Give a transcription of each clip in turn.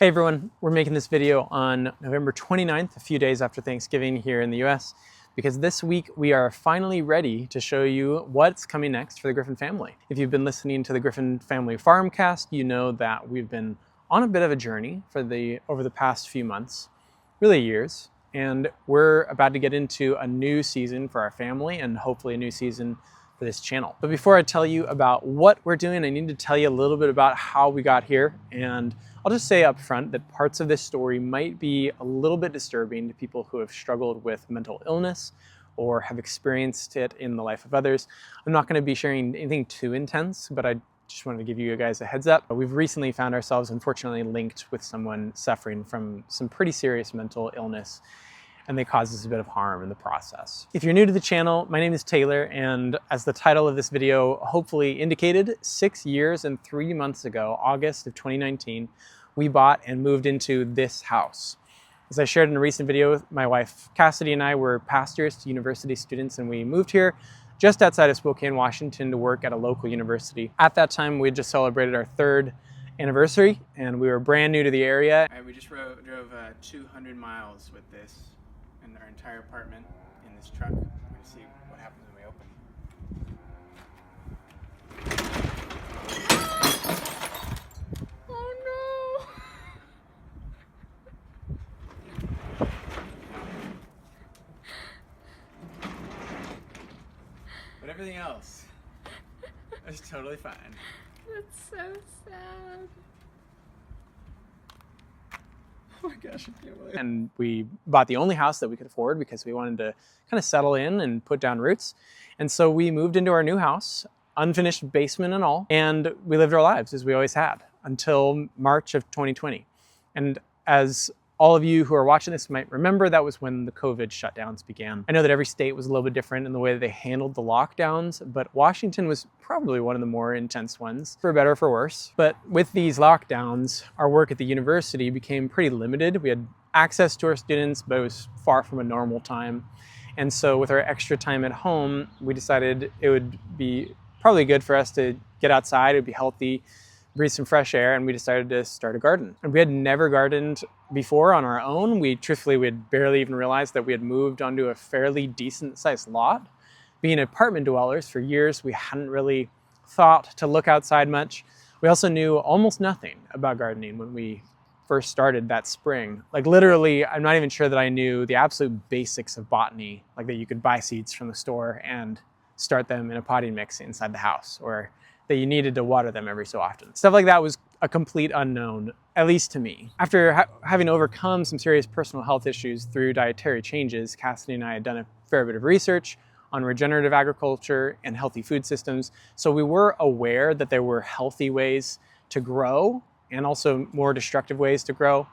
Hey everyone, we're making this video on November 29th, a few days after Thanksgiving here in the US, because this week we are finally ready to show you what's coming next for the Griffin family. If you've been listening to the Griffin Family Farmcast, you know that we've been on a bit of a journey over the past few months, really years, and we're about to get into a new season for our family and hopefully a new season for this channel. But before I tell you about what we're doing, I need to tell you a little bit about how we got here. And I'll just say up front that parts of this story might be a little bit disturbing to people who have struggled with mental illness or have experienced it in the life of others. I'm not going to be sharing anything too intense, but I just wanted to give you guys a heads up. We've recently found ourselves, unfortunately, linked with someone suffering from some pretty serious mental illness, and they cause us a bit of harm in the process. If you're new to the channel, my name is Taylor, and as the title of this video hopefully indicated, 6 years and 3 months ago, August of 2019, we bought and moved into this house. As I shared in a recent video, my wife Cassidy and I were pastors to university students, and we moved here just outside of Spokane, Washington to work at a local university. At that time, we had just celebrated our 3rd anniversary, and we were brand new to the area. We just drove 200 miles with this and our entire apartment in this truck. We're gonna see what happens when we open. Oh no! But everything else is totally fine. That's so sad. Oh my gosh, I can't believe it. And we bought the only house that we could afford because we wanted to kind of settle in and put down roots. And so we moved into our new house, unfinished basement and all, and we lived our lives as we always had until March of 2020. And as all of you who are watching this might remember, that was when the COVID shutdowns began. I know that every state was a little bit different in the way that they handled the lockdowns, but Washington was probably one of the more intense ones, for better or for worse. But with these lockdowns, our work at the university became pretty limited. We had access to our students, but it was far from a normal time. And so with our extra time at home, we decided it would be probably good for us to get outside, it would be healthy, breathe some fresh air, and we decided to start a garden. And we had never gardened before on our own. We had barely even realized that we had moved onto a fairly decent sized lot. Being apartment dwellers for years, we hadn't really thought to look outside much. We also knew almost nothing about gardening when we first started that spring. Like literally, I'm not even sure that I knew the absolute basics of botany, like that you could buy seeds from the store and start them in a potting mix inside the house, or that you needed to water them every so often. Stuff like that was a complete unknown, at least to me. After having overcome some serious personal health issues through dietary changes, Cassidy and I had done a fair bit of research on regenerative agriculture and healthy food systems. So we were aware that there were healthy ways to grow and also more destructive ways to grow,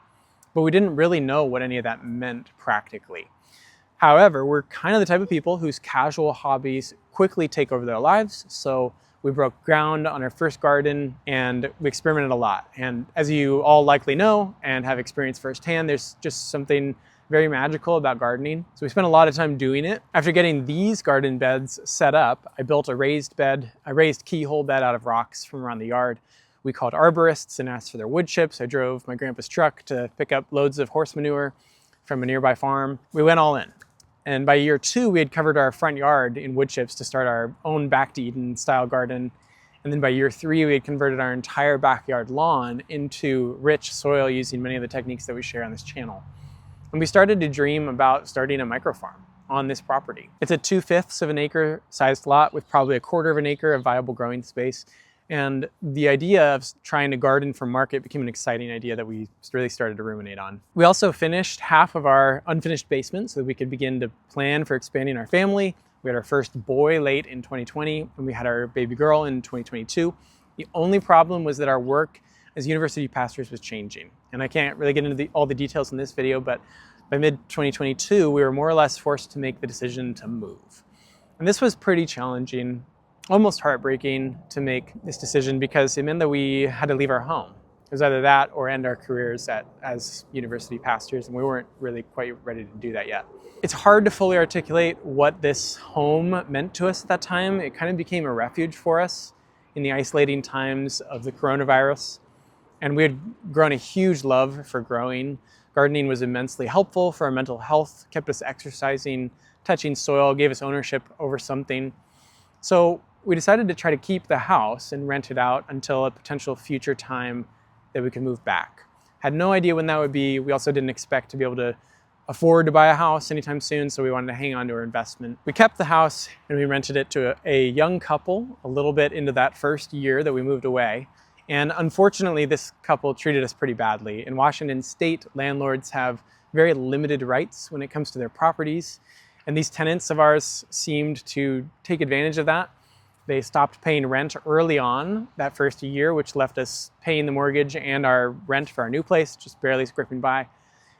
but we didn't really know what any of that meant practically. However, we're kind of the type of people whose casual hobbies quickly take over their lives. So we broke ground on our first garden and we experimented a lot. And as you all likely know and have experienced firsthand, there's just something very magical about gardening. So we spent a lot of time doing it. After getting these garden beds set up, I built a raised keyhole bed out of rocks from around the yard. We called arborists and asked for their wood chips. I drove my grandpa's truck to pick up loads of horse manure from a nearby farm. We went all in. And by year 2, we had covered our front yard in wood chips to start our own back to Eden style garden. And then by year 3, we had converted our entire backyard lawn into rich soil using many of the techniques that we share on this channel. And we started to dream about starting a microfarm on this property. It's a 2/5 of an acre sized lot with probably 1/4 of an acre of viable growing space. And the idea of trying to garden for market became an exciting idea that we really started to ruminate on. We also finished half of our unfinished basement so that we could begin to plan for expanding our family. We had our first boy late in 2020, and we had our baby girl in 2022. The only problem was that our work as university pastors was changing. And I can't really get into all the details in this video, but by mid-2022, we were more or less forced to make the decision to move. And this was pretty challenging, almost heartbreaking to make this decision because it meant that we had to leave our home. It was either that or end our careers as university pastors, and we weren't really quite ready to do that yet. It's hard to fully articulate what this home meant to us at that time. It kind of became a refuge for us in the isolating times of the coronavirus. And we had grown a huge love for growing. Gardening was immensely helpful for our mental health, kept us exercising, touching soil, gave us ownership over something. So we decided to try to keep the house and rent it out until a potential future time that we could move back. Had no idea when that would be. We also didn't expect to be able to afford to buy a house anytime soon, so we wanted to hang on to our investment. We kept the house and we rented it to a young couple a little bit into that first year that we moved away. And unfortunately, this couple treated us pretty badly. In Washington state, landlords have very limited rights when it comes to their properties. And these tenants of ours seemed to take advantage of that. They stopped paying rent early on that first year, which left us paying the mortgage and our rent for our new place, just barely scraping by.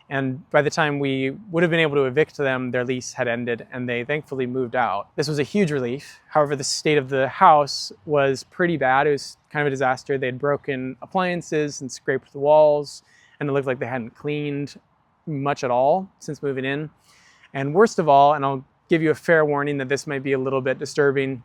And by the time we would have been able to evict them, their lease had ended and they thankfully moved out. This was a huge relief. However, the state of the house was pretty bad. It was kind of a disaster. They had broken appliances and scraped the walls, and it looked like they hadn't cleaned much at all since moving in. And worst of all, and I'll give you a fair warning that this might be a little bit disturbing,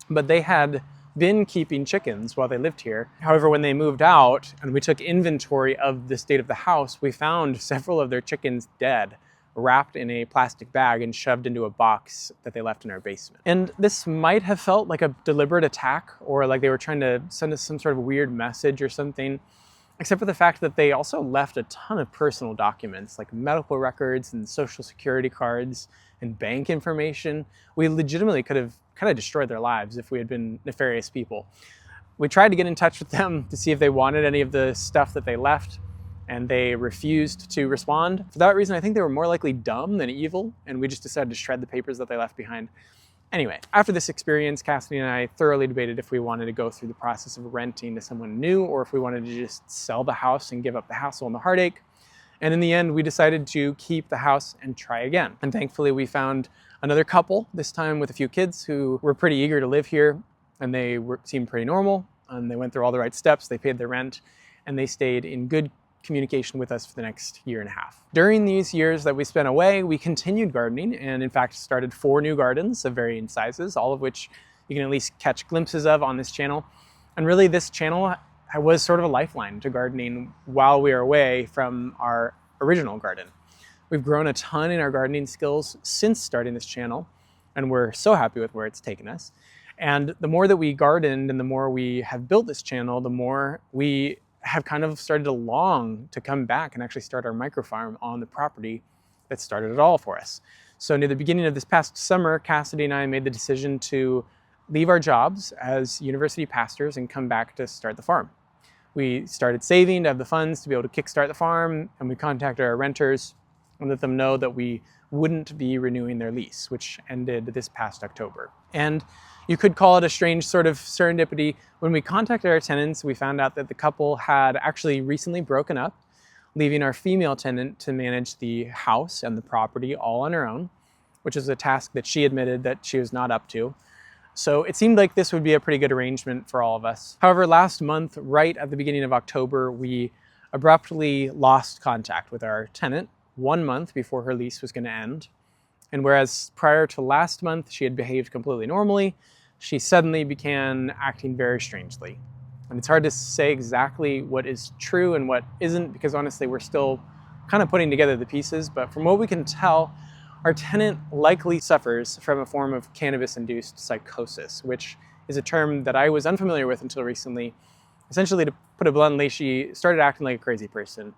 but they had been keeping chickens while they lived here. However, when they moved out and we took inventory of the state of the house, we found several of their chickens dead, wrapped in a plastic bag and shoved into a box that they left in our basement. And this might have felt like a deliberate attack, or like they were trying to send us some sort of weird message or something, except for the fact that they also left a ton of personal documents like medical records and social security cards and bank information. We legitimately could have kind of destroyed their lives if we had been nefarious people. We tried to get in touch with them to see if they wanted any of the stuff that they left, and they refused to respond. For that reason, I think they were more likely dumb than evil, and we just decided to shred the papers that they left behind. Anyway, after this experience, Cassidy and I thoroughly debated if we wanted to go through the process of renting to someone new or if we wanted to just sell the house and give up the hassle and the heartache. And in the end, we decided to keep the house and try again. And thankfully, we found another couple, this time with a few kids, who were pretty eager to live here, and they seemed pretty normal, and they went through all the right steps, they paid their rent, and they stayed in good communication with us for the next year and a half. During these years that we spent away, we continued gardening, and in fact started 4 new gardens of varying sizes, all of which you can at least catch glimpses of on this channel. And really, this channel was sort of a lifeline to gardening while we were away from our original garden. We've grown a ton in our gardening skills since starting this channel, and we're so happy with where it's taken us. And the more that we gardened and the more we have built this channel, the more we have kind of started to long to come back and actually start our microfarm on the property that started it all for us. So near the beginning of this past summer, Cassidy and I made the decision to leave our jobs as university pastors and come back to start the farm. We started saving to have the funds to be able to kickstart the farm, and we contacted our renters and let them know that we wouldn't be renewing their lease, which ended this past October. And you could call it a strange sort of serendipity. When we contacted our tenants, we found out that the couple had actually recently broken up, leaving our female tenant to manage the house and the property all on her own, which is a task that she admitted that she was not up to. So it seemed like this would be a pretty good arrangement for all of us. However, last month, right at the beginning of October, we abruptly lost contact with our tenant 1 month before her lease was going to end. And whereas prior to last month, she had behaved completely normally, she suddenly began acting very strangely. And it's hard to say exactly what is true and what isn't, because honestly, we're still kind of putting together the pieces. But from what we can tell, our tenant likely suffers from a form of cannabis-induced psychosis, which is a term that I was unfamiliar with until recently. Essentially, to put it bluntly, she started acting like a crazy person.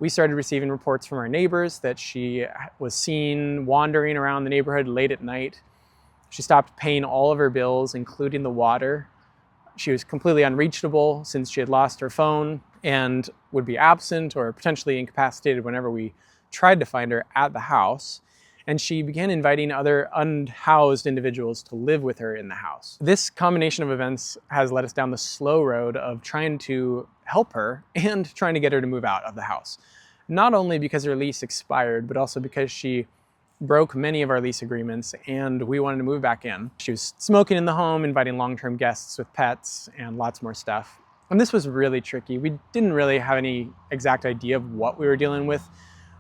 We started receiving reports from our neighbors that she was seen wandering around the neighborhood late at night. She stopped paying all of her bills, including the water. She was completely unreachable since she had lost her phone and would be absent or potentially incapacitated whenever we tried to find her at the house. And she began inviting other unhoused individuals to live with her in the house. This combination of events has led us down the slow road of trying to help her and trying to get her to move out of the house. Not only because her lease expired, but also because she broke many of our lease agreements and we wanted to move back in. She was smoking in the home, inviting long-term guests with pets and lots more stuff. And this was really tricky. We didn't really have any exact idea of what we were dealing with.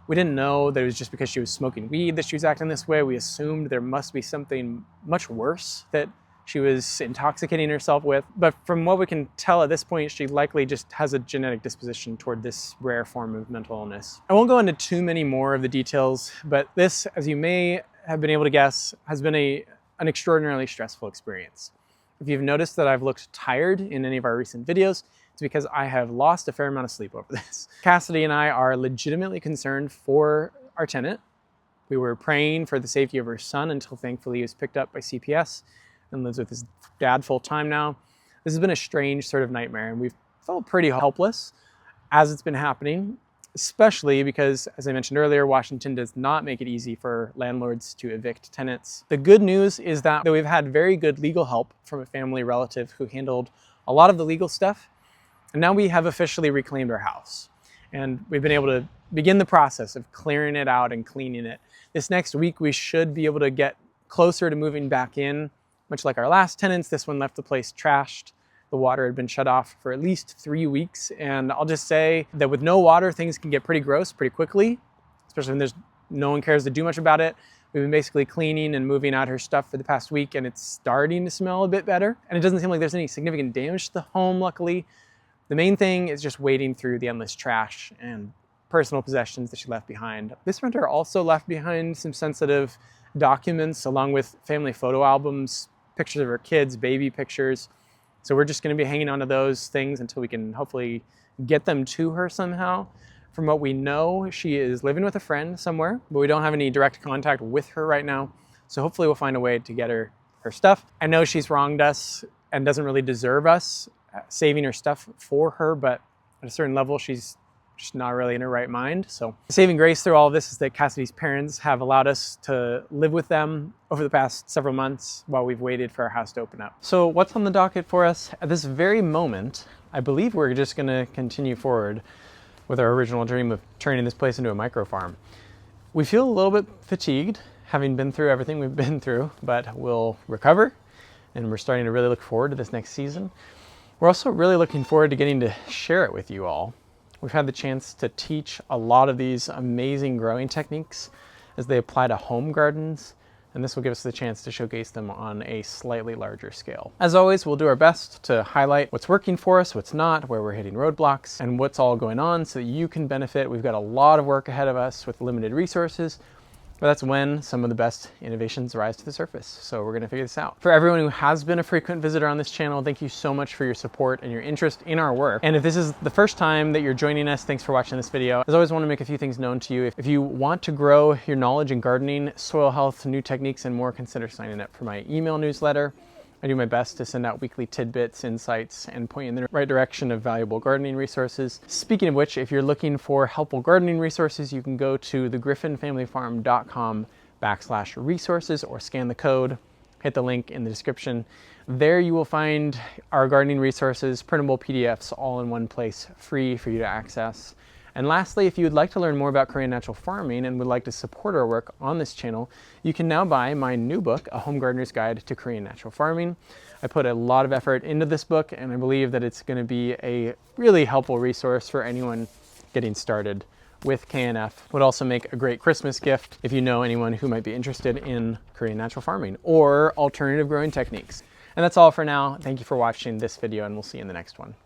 We didn't know that it was just because she was smoking weed that she was acting this way. We assumed there must be something much worse that she was intoxicating herself with. But from what we can tell at this point, she likely just has a genetic disposition toward this rare form of mental illness. I won't go into too many more of the details, but this, as you may have been able to guess, has been an extraordinarily stressful experience. If you've noticed that I've looked tired in any of our recent videos, it's because I have lost a fair amount of sleep over this. Cassidy and I are legitimately concerned for our tenant. We were praying for the safety of her son until thankfully he was picked up by CPS and lives with his dad full time now. This has been a strange sort of nightmare, and we've felt pretty helpless as it's been happening, especially because, as I mentioned earlier, Washington does not make it easy for landlords to evict tenants. The good news is that we've had very good legal help from a family relative who handled a lot of the legal stuff, and now we have officially reclaimed our house. And we've been able to begin the process of clearing it out and cleaning it. This next week, we should be able to get closer to moving back in. Much like our last tenants, this one left the place trashed. The water had been shut off for at least 3 weeks. And I'll just say that with no water, things can get pretty gross pretty quickly, especially when no one cares to do much about it. We've been basically cleaning and moving out her stuff for the past week, and it's starting to smell a bit better. And it doesn't seem like there's any significant damage to the home, luckily. The main thing is just wading through the endless trash and personal possessions that she left behind. This renter also left behind some sensitive documents along with family photo albums, pictures of her kids, baby pictures. So we're just going to be hanging on to those things until we can hopefully get them to her somehow. From what we know, she is living with a friend somewhere, but we don't have any direct contact with her right now. So hopefully we'll find a way to get her stuff. I know she's wronged us and doesn't really deserve us saving her stuff for her, but at a certain level, she's just not really in her right mind. So the saving grace through all of this is that Cassidy's parents have allowed us to live with them over the past several months while we've waited for our house to open up. So what's on the docket for us at this very moment? I believe we're just going to continue forward with our original dream of turning this place into a micro farm. We feel a little bit fatigued having been through everything we've been through, but we'll recover, and we're starting to really look forward to this next season. We're also really looking forward to getting to share it with you all. We've had the chance to teach a lot of these amazing growing techniques as they apply to home gardens, and this will give us the chance to showcase them on a slightly larger scale. As always, we'll do our best to highlight what's working for us, what's not, where we're hitting roadblocks, and what's all going on so that you can benefit. We've got a lot of work ahead of us with limited resources, but that's when some of the best innovations rise to the surface. So we're going to figure this out. For everyone who has been a frequent visitor on this channel, thank you so much for your support and your interest in our work. And if this is the first time that you're joining us, thanks for watching this video. As always, I want to make a few things known to you. If you want to grow your knowledge in gardening, soil health, new techniques, and more, consider signing up for my email newsletter. I do my best to send out weekly tidbits, insights, and point you in the right direction of valuable gardening resources. Speaking of which, if you're looking for helpful gardening resources, you can go to thegriffinfamilyfarm.com/resources or scan the code, hit the link in the description. There you will find our gardening resources, printable PDFs, all in one place, free for you to access. And lastly, if you would like to learn more about Korean natural farming and would like to support our work on this channel, you can now buy my new book, A Home Gardener's Guide to Korean Natural Farming. I put a lot of effort into this book, and I believe that it's going to be a really helpful resource for anyone getting started with KNF. Would also make a great Christmas gift if you know anyone who might be interested in Korean natural farming or alternative growing techniques. And that's all for now. Thank you for watching this video, and we'll see you in the next one.